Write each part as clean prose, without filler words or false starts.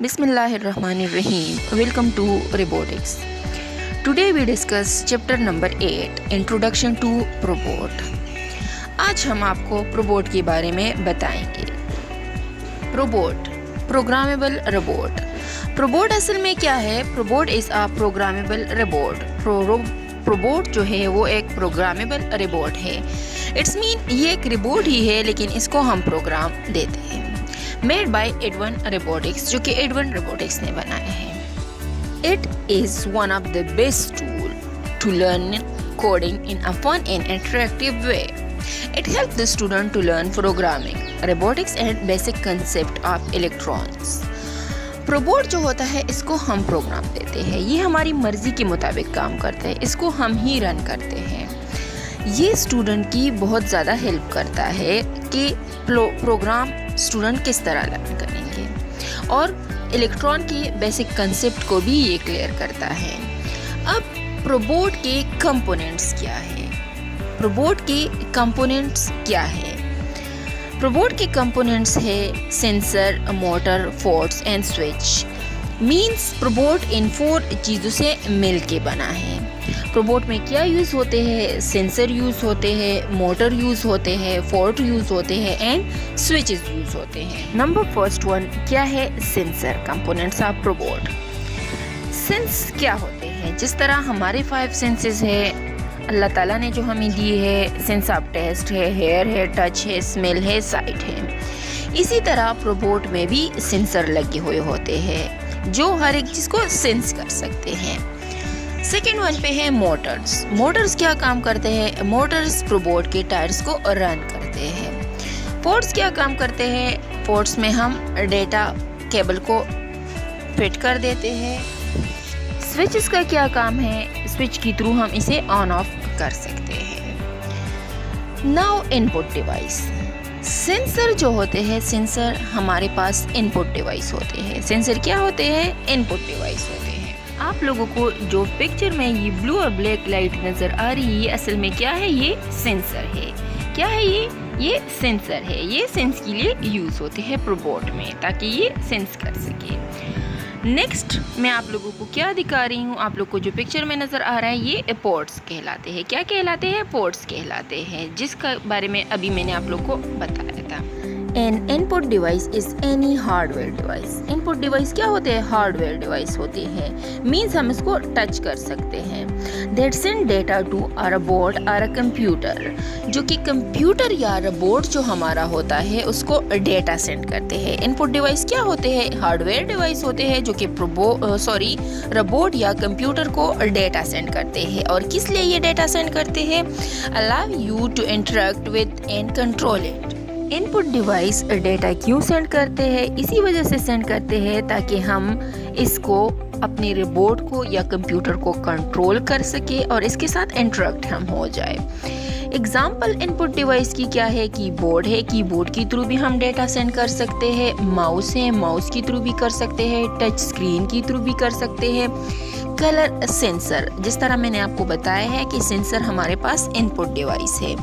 Bismillahirrahmanirrahim. Welcome to Robotics. Today we discuss chapter number 8, Introduction to Probot. आज हम आपको प्रोबोट के बारे में बताएंगे। प्रोबोट, प्रोग्रामेबल रोबोट। प्रोबोट असल में क्या है? प्रोबोट इज़ अ प्रोग्रामेबल रोबोट। प्रोबोट जो है वो एक प्रोग्रामेबल रोबोट है। इट्स मीन ये एक रोबोट ही है लेकिन इसको हम प्रोग्राम देते हैं। मेड बाय एडवन रोबोटिक्स, जो कि एडवन रोबोटिक्स ने बनाया है। It is one of the best tool to learn coding in a fun and interactive way. It helps the student to learn programming, robotics and basic concept of electrons. प्रोबोट जो होता है इसको हम प्रोग्राम देते हैं। ये हमारी मर्ज़ी के मुताबिक काम करता है, इसको हम ही रन करते हैं। ये स्टूडेंट की बहुत ज़्यादा हेल्प करता है कि प्रोग्राम स्टूडेंट किस तरह लर्न करेंगे, और इलेक्ट्रॉन के बेसिक कंसेप्ट को भी ये क्लियर करता है। अब प्रोबोट के कंपोनेंट्स क्या है? प्रोबोट के कंपोनेंट्स क्या है? प्रोबोट के कंपोनेंट्स है sensor, motor, force and switch. Means Probot इन 4 चीज़ों से मिल के बना है। प्रोबोट में क्या यूज़ होते हैं? सेंसर यूज़ होते हैं, मोटर यूज़ होते हैं, फोर्ट यूज़ होते हैं एंड स्विचेस यूज़ होते हैं। नंबर फर्स्ट वन क्या है? Sensor, components of Probot. Sense क्या होते हैं? जिस तरह हमारे 5 सेंसेस है अल्लाह ताला ने जो हमें दी है, सेंस ऑफ टेस्ट है, हेयर है, टच है, स्मेल है, साइट है, इसी तरह प्रोबोट में भी सेंसर लगे हुए होते हैं जो हर एक चीज़ को सेंस कर सकते हैं। सेकेंड वन पे है मोटर्स। मोटर्स क्या काम करते हैं? मोटर्स प्रोबोट के टायर्स को रन करते हैं। फोर्ट्स क्या काम करते हैं? फोर्ट्स में हम डेटा केबल को फिट कर देते हैं। स्विचेस का क्या काम है? स्विच के थ्रू हम इसे ऑन ऑफ कर सकते हैं। Now input device. सेंसर जो होते हैं, सेंसर हमारे पास इनपुट डिवाइस होते हैं। सेंसर क्या होते हैं? इनपुट डिवाइस होते हैं। आप लोगों को जो पिक्चर में ये ब्लू और ब्लैक लाइट नज़र आ रही है, असल में क्या है? ये सेंसर है। क्या है ये सेंसर है। ये सेंस के लिए यूज़ होते हैं प्रोबोट में, ताकि ये सेंस कर सके। नेक्स्ट मैं आप लोगों को क्या दिखा रही हूँ? आप लोग को जो पिक्चर में नज़र आ रहा है ये पोर्ट्स कहलाते हैं। क्या कहलाते हैं? पोर्ट्स कहलाते हैं, जिसका बारे में अभी मैंने आप लोग को बताया था। N input device is any hardware device. Input device क्या होते हैं? हार्डवेयर डिवाइस होते हैं। मीन्स हम इसको टच कर सकते हैं। That send data to a robot और अ कंप्यूटर, जो कि कंप्यूटर या रोबोट जो हमारा होता है उसको डेटा सेंड करते हैं। इनपुट डिवाइस क्या होते हैं? हार्डवेयर डिवाइस होते हैं जो कि रोबोट या कंप्यूटर को डेटा सेंड करते हैं। और किस लिए ये डेटा सेंड करते हैं? Allow you to interact with and control it. Input device data क्यों सेंड करते हैं? इसी वजह से सेंड करते हैं ताकि हम इसको अपने रोबोट को या कंप्यूटर को कंट्रोल कर सके और इसके साथ इंटरेक्ट हम हो जाए। एग्जाम्पल इनपुट डिवाइस की क्या है? कीबोर्ड है, कीबोर्ड के थ्रू भी हम डेटा सेंड कर सकते हैं। माउस है, माउस के थ्रू भी कर सकते हैं। टच स्क्रीन के थ्रू भी कर सकते हैं। कलर सेंसर, जिस तरह मैंने आपको बताया है कि सेंसर हमारे पास इनपुट डिवाइस है।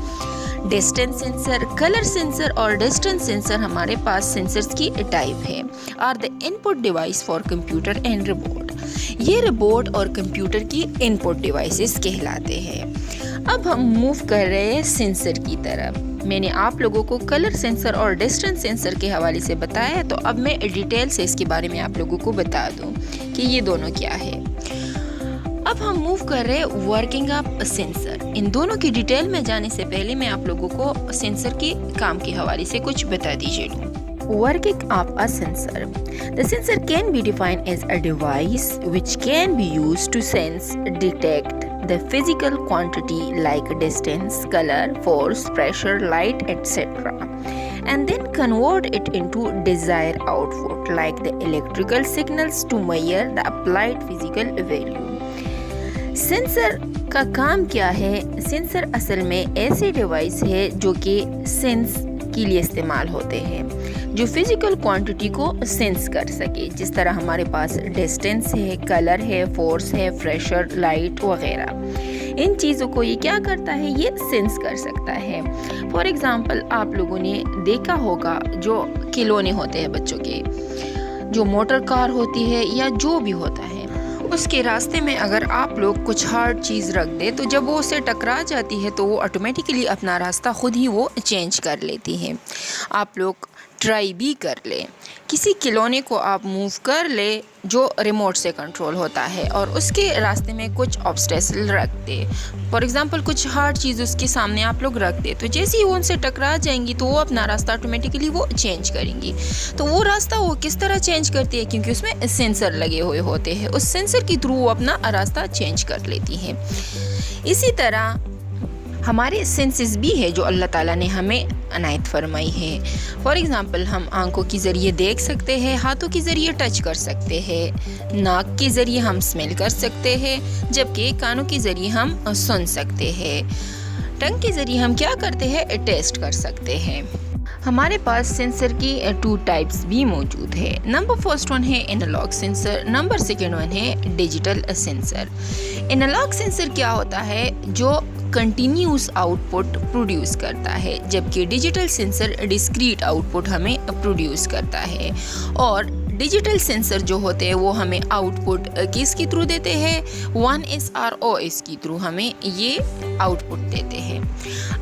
डिस्टेंस सेंसर, कलर सेंसर और डिस्टेंस सेंसर हमारे पास सेंसर्स की टाइप है। Are the input device for computer and robot. ये रोबोट और कंप्यूटर की इनपुट डिवाइसेस कहलाते हैं। अब हम मूव कर रहे हैं सेंसर की तरफ। मैंने आप लोगों को कलर सेंसर और डिस्टेंस सेंसर के हवाले से बताया है, तो अब मैं डिटेल से इसके बारे में आप लोगों को बता दूं कि ये दोनों क्या है। अब हम मूव कर रहे हैं वर्किंग ऑफ सेंसर। इन दोनों की डिटेल में जाने से पहले मैं आप लोगों को सेंसर के काम के हवाले से कुछ बता दीजिए। Working of a sensor. The sensor can be defined as a device which can be used to sense, detect the physical quantity like distance, color, force, pressure, light, etc. and then convert it into desired output like the electrical signals to measure the applied physical value. Sensor का काम क्या है? Sensor असल में ऐसे device है जो कि सेंस के लिए इस्तेमाल होते हैं, जो फिजिकल क्वांटिटी को सेंस कर सके। जिस तरह हमारे पास डिस्टेंस है, कलर है, फोर्स है, प्रेशर, लाइट वगैरह, इन चीज़ों को ये क्या करता है? ये सेंस कर सकता है। फॉर एग्ज़ाम्पल आप लोगों ने देखा होगा जो खिलौने होते हैं बच्चों के, जो मोटर कार होती है या जो भी होता है, उसके रास्ते में अगर आप लोग कुछ हार्ड चीज़ रख दे तो जब वो उससे टकरा जाती है तो वो ऑटोमेटिकली अपना रास्ता खुद ही वो चेंज कर लेती है। आप लोग ट्राई भी कर ले, किसी खिलौने को आप मूव कर ले जो रिमोट से कंट्रोल होता है और उसके रास्ते में कुछ ऑब्स्टेकल रख दे। फॉर एग्जांपल कुछ हार्ड चीज़ उसके सामने आप लोग रख दे, तो जैसे ही वो उनसे टकरा जाएंगी तो वो अपना रास्ता ऑटोमेटिकली वो चेंज करेंगी। तो वो रास्ता वो किस तरह चेंज करती है, क्योंकि उसमें सेंसर लगे हुए होते हैं, उस सेंसर के थ्रू वो अपना रास्ता चेंज कर लेती है। इसी तरह हमारे सेंसेस भी है जो अल्लाह ताला ने हमें अनायत फरमाई है। फॉर एग्ज़ाम्पल हम आंखों के ज़रिए देख सकते हैं, हाथों के ज़रिए टच कर सकते हैं, नाक के ज़रिए हम स्मेल कर सकते हैं, जबकि कानों के ज़रिए हम सुन सकते हैं, टंग के ज़रिए हम क्या करते हैं, टेस्ट कर सकते हैं। हमारे पास सेंसर की 2 टाइप्स भी मौजूद है। नंबर फर्स्ट वन है analogue sensor, number second one है डिजिटल सेंसर। एनालॉग सेंसर क्या होता है, जो कंटिन्यूस आउटपुट प्रोड्यूस करता है, जबकि डिजिटल सेंसर डिस्क्रीट आउटपुट हमें प्रोड्यूस करता है। और डिजिटल सेंसर जो होते हैं वो हमें आउटपुट किसके थ्रू देते हैं, 1SROS के थ्रू हमें ये आउटपुट देते हैं।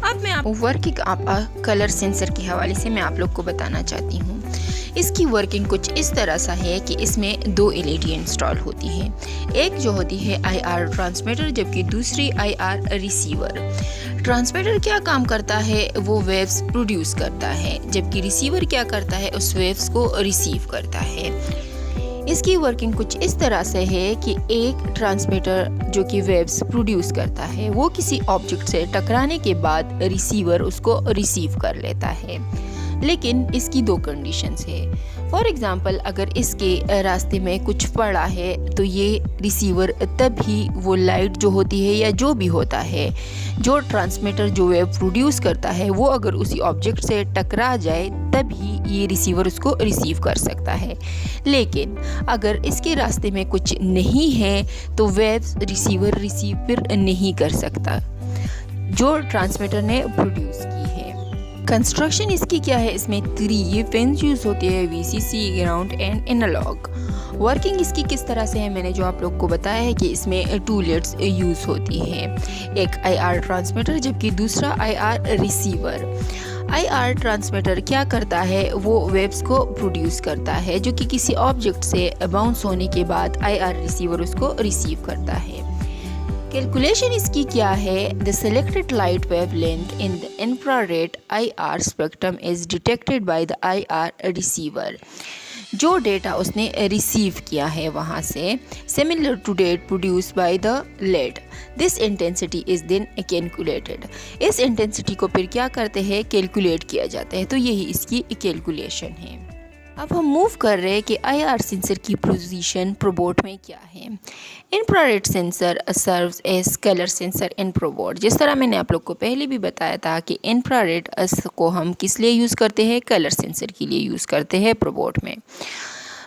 अब मैं वर्किंग कलर सेंसर के हवाले से मैं आप लोग को बताना चाहती हूँ। इसकी वर्किंग कुछ इस तरह सा है कि इसमें 2 LED इंस्टॉल होती है, एक जो होती है IR ट्रांसमीटर, जबकि दूसरी IR रिसीवर। ट्रांसमीटर क्या काम करता है, वो वेव्स प्रोड्यूस करता है, जबकि रिसीवर क्या करता है, उस वेव्स को रिसीव करता है। इसकी वर्किंग कुछ इस तरह से है कि एक ट्रांसमीटर जो कि वेव्स प्रोड्यूस करता है वो किसी ऑब्जेक्ट से टकराने के बाद रिसीवर उसको रिसीव कर लेता है, लेकिन इसकी 2 कंडीशंस है। फॉर एग्ज़ाम्पल अगर इसके रास्ते में कुछ पड़ा है तो ये रिसीवर तभी वो लाइट जो होती है या जो भी होता है, जो ट्रांसमीटर जो वेव प्रोड्यूस करता है वो अगर उसी ऑब्जेक्ट से टकरा जाए तभी ये रिसीवर उसको रिसीव कर सकता है। लेकिन अगर इसके रास्ते में कुछ नहीं है तो वेव्स रिसीवर रिसीव फिर नहीं कर सकता जो ट्रांसमीटर ने प्रोड्यूस की है। कंस्ट्रक्शन इसकी क्या है, इसमें 3 पिन्स यूज़ होती है, VCC, ground and analogue. Working इसकी किस तरह से है, मैंने जो आप लोग को बताया है कि इसमें 2 लेड्स यूज़ होती है, एक IR ट्रांसमीटर जबकि दूसरा IR रिसीवर। IR ट्रांसमीटर क्या करता है, वो वेव्स को प्रोड्यूस करता है जो कि किसी ऑब्जेक्ट से बाउंस होने के बाद IR रिसीवर उसको रिसीव करता है। कैलकुलेशन इसकी क्या है, the selected light wavelength in the infrared IR spectrum is detected by the IR receiver. जो डेटा उसने रिसीव किया है वहाँ से similar to that produce by the LED, this intensity is then calculated. इस इंटेंसिटी को फिर क्या करते हैं, कैलकुलेट किया जाता है, तो यही इसकी कैलकुलेशन है। अब हम मूव कर रहे हैं कि IR सेंसर की पोजीशन प्रोबोर्ड में क्या है। Infrared sensor serves as colour sensor in proboard. जिस तरह मैंने आप लोग को पहले भी बताया था कि इंफ्रारेड को हम किस लिए यूज़ करते हैं, कलर सेंसर के लिए यूज़ करते हैं प्रोबोर्ड में।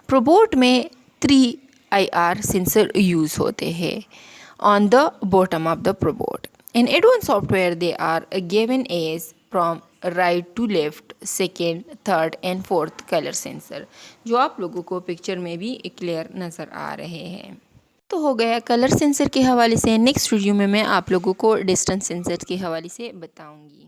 प्रोबोर्ड में 3 IR सेंसर यूज़ होते हैं on the bottom of the proboard. In advance software they are given as from right to left, second, third and fourth colour sensor, जो आप लोगों को पिक्चर में भी क्लियर नज़र आ रहे हैं। तो हो गया कलर सेंसर के हवाले से। नेक्स्ट वीडियो में मैं आप लोगों को डिस्टेंस सेंसर के हवाले से बताऊंगी।